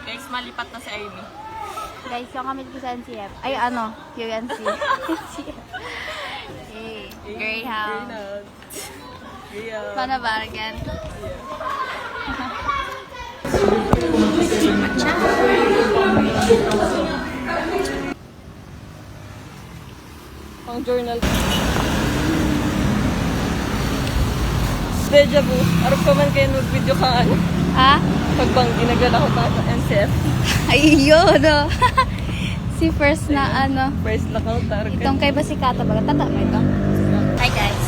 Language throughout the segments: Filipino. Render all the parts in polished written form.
Guys, malipat na si Amy. Guys, yung kami dito sa NCF. Ay, ano? UNC. Hey, Greyhound. Paano ba, again? Pang journal. Deja vu. Arap pa man kayo mag-video ka ano. Ha? Pagbang ginagala ko pa sa NCF. Ay, yun, no? Si first na, ano? First lakaw, target. Itong kay Basikata ba? Tata mo ito? Hi, guys.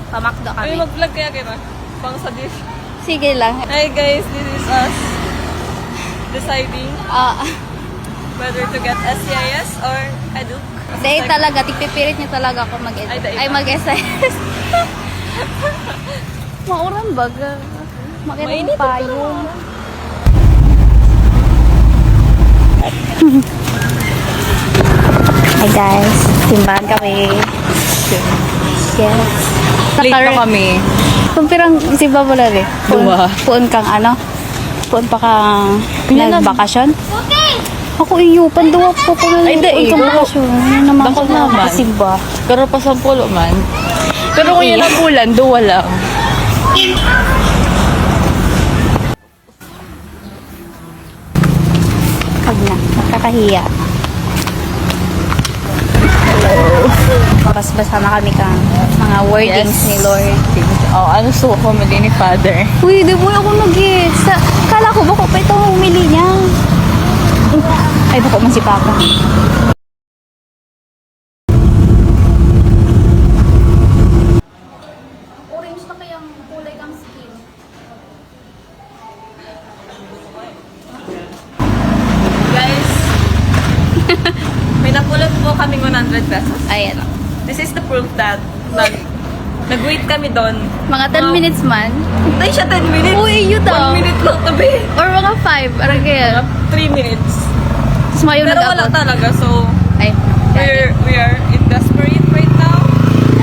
Pamakdo Ay, kami. mag-vlog kaya kayo ba? Pang sa dish. Sige lang. Hi guys, this is us deciding whether to get SCIS or EDUC. Hindi talaga, tigpipirit niyo talaga ako Ay, mag-SIS. Mauran baga. Makinang Mainit pa yun. Hi guys, simbahan kami. Yes. Late na kami. Kung pirang simba mo lang eh. Dua. Puon kang ano? Puon pa kang Yan na. nagbakasyon? Ako iyo, panduwa po ko na Ay, hindi, kang ikaw. bakasyon. Yan naman Bakit ako na naman? kasimba. Pero pa 10 man. Pero kung yan ang bulan, duwa lang. Kag na, nakakahiya. Basbasa na kami kang mga wordings ni Lord. Oh, ano suko ko mali ni Father? Uy, di mo ako nag-gets. Kala ko bako pa itong humili niya. Ay, bako man si Papa. Orange na kayang kulay kang skin. Guys, may napulot po kaming 100 pesos. Ayan o. This is the proof that nag-wait kami doon. Mga 10 minutes man. Hindi siya 10 minutes. Uy, yun daw. 1 minute lang tabi. Or mga 5. Parang kaya. 3 minutes. Tapos mayo Pero wala nag-abot. talaga, so Ay. we are in desperate right now.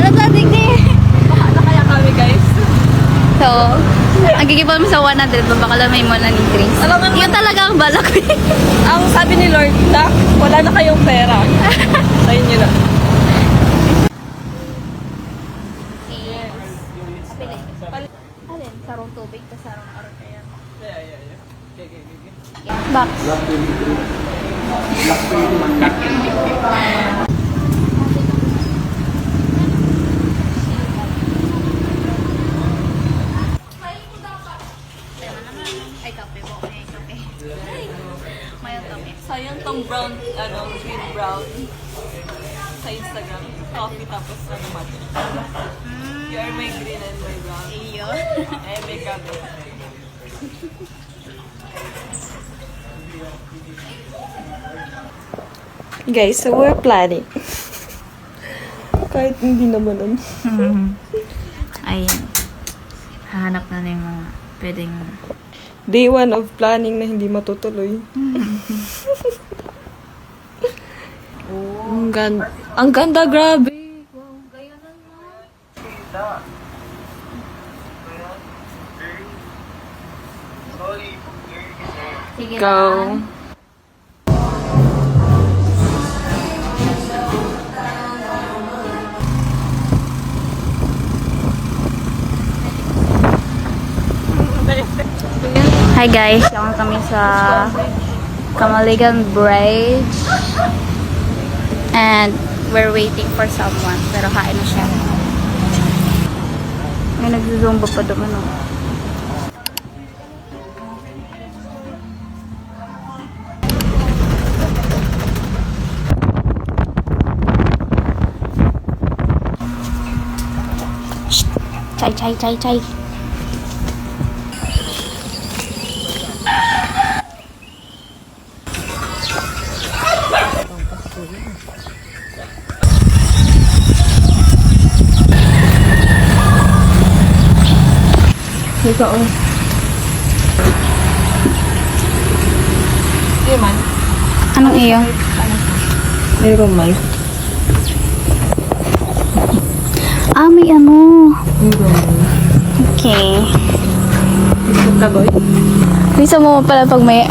Ano ba, Digni? Baka na kaya kami, guys. So, ang gigipon mo sa 100, baka lang may muna ni Grace. Alam mo naman- Yun talaga ang balak ko. Ang sabi ni Lord, na wala na kayong pera. Sa inyo na. Alin? Sarong tubig, tas sarong araw kaya. Box. Ay, kape po. Ay, kape. Mayroon kape. Sayang tong brown, green brown sa Instagram. Coffee tapos matcha. You are my green and my brown. Iyo. Eh, may kape. Guys, so we're planning. Kahit hindi naman Ayun. Hahanap na yung mga pwedeng... Day 1 of planning na hindi matutuloy. Ang ganda, grabe. Sige Go. na. Hi guys, yan kami sa Kamaligan Bridge and we're waiting for someone pero kain na siya. May nagzuzumba pa doon ano. Shh! Chay, chay, chay, chay. Ito, oh. Hindi man. Anong iyo? Meron man. Ah, may ano. Meron man. Okay. Kagoy? Bisa mo pala pag may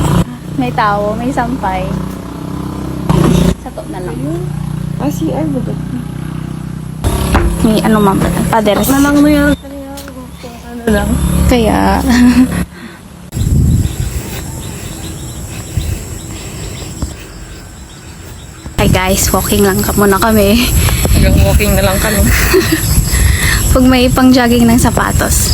May tao, may sampay. Sato na lang. CR ba ito? May ano ma'am, padders. Malang mo yan. Ano lang? Kaya... Hi guys, walking lang muna kami. Hanggang walking na lang kami. Pag may pang jogging ng sapatos.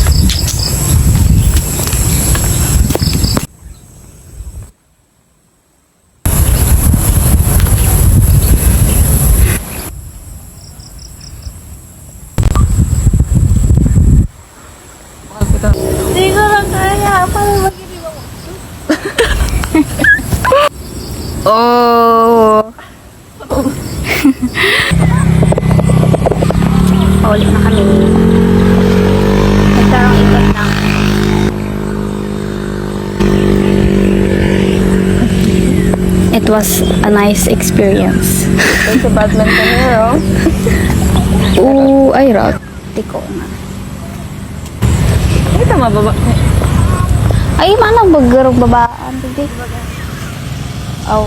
Hindi ko lang kaya. Paano mag-iniwan mo? Oh! Paulit na kami. Nagkarang ikot lang. It was a nice experience. Ito sa badminton na Oo, ay route. Tiko na. Ito mababa. Ay, manang bagarog babaan. Hindi. Oh.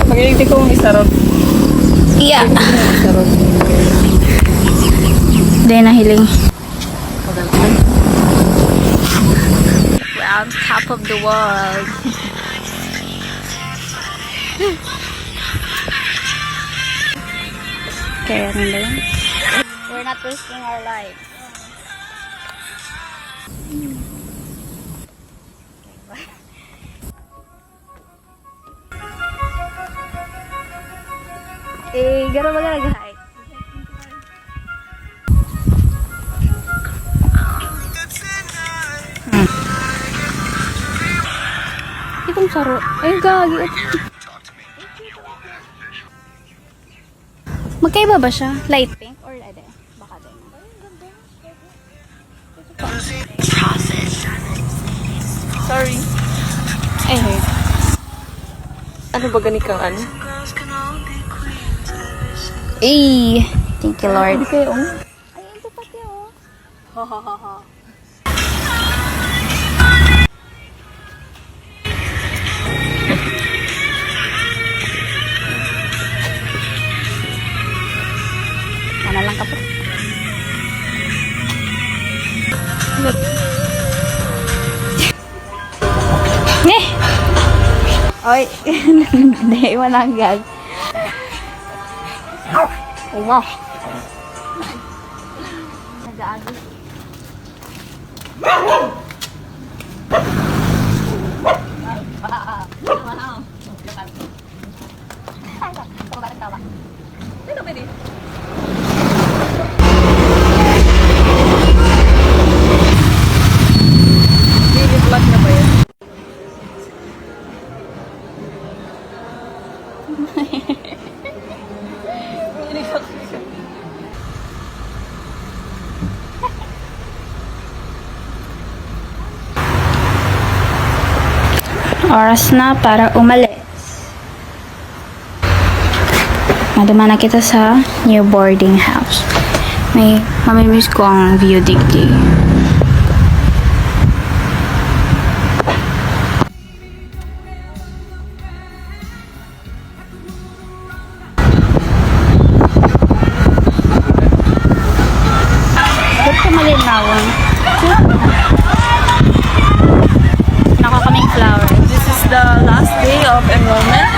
Mag-iigti ko ang isarot. Iya. Isarot. Hindi nahiling. We're on top of the world. Kaya ano ba yun? We're not risking our lives. Eh, gano'n ba nag-hike? Itong saro. Ay, gagi. Magkaiba ba siya? Light pink or ade? Baka din. Sorry. Ay, hey. Ano ba gani kang ano? Ay, thank you Lord. Hindi kayo. Ay, ito pati oh. Ha ha ha ha. Ano lang ka po? Eh! Oy! Hindi, walang gag. Wow! Nag-aagos. Ito pwede. Baby vlog na ba yan? Oras na para umalis. Naduma na kita sa new boarding house. May mamimiss ko ang view digdi. Ba't ka malinawan? Nakakaming flowers. This is the last day of enrollment.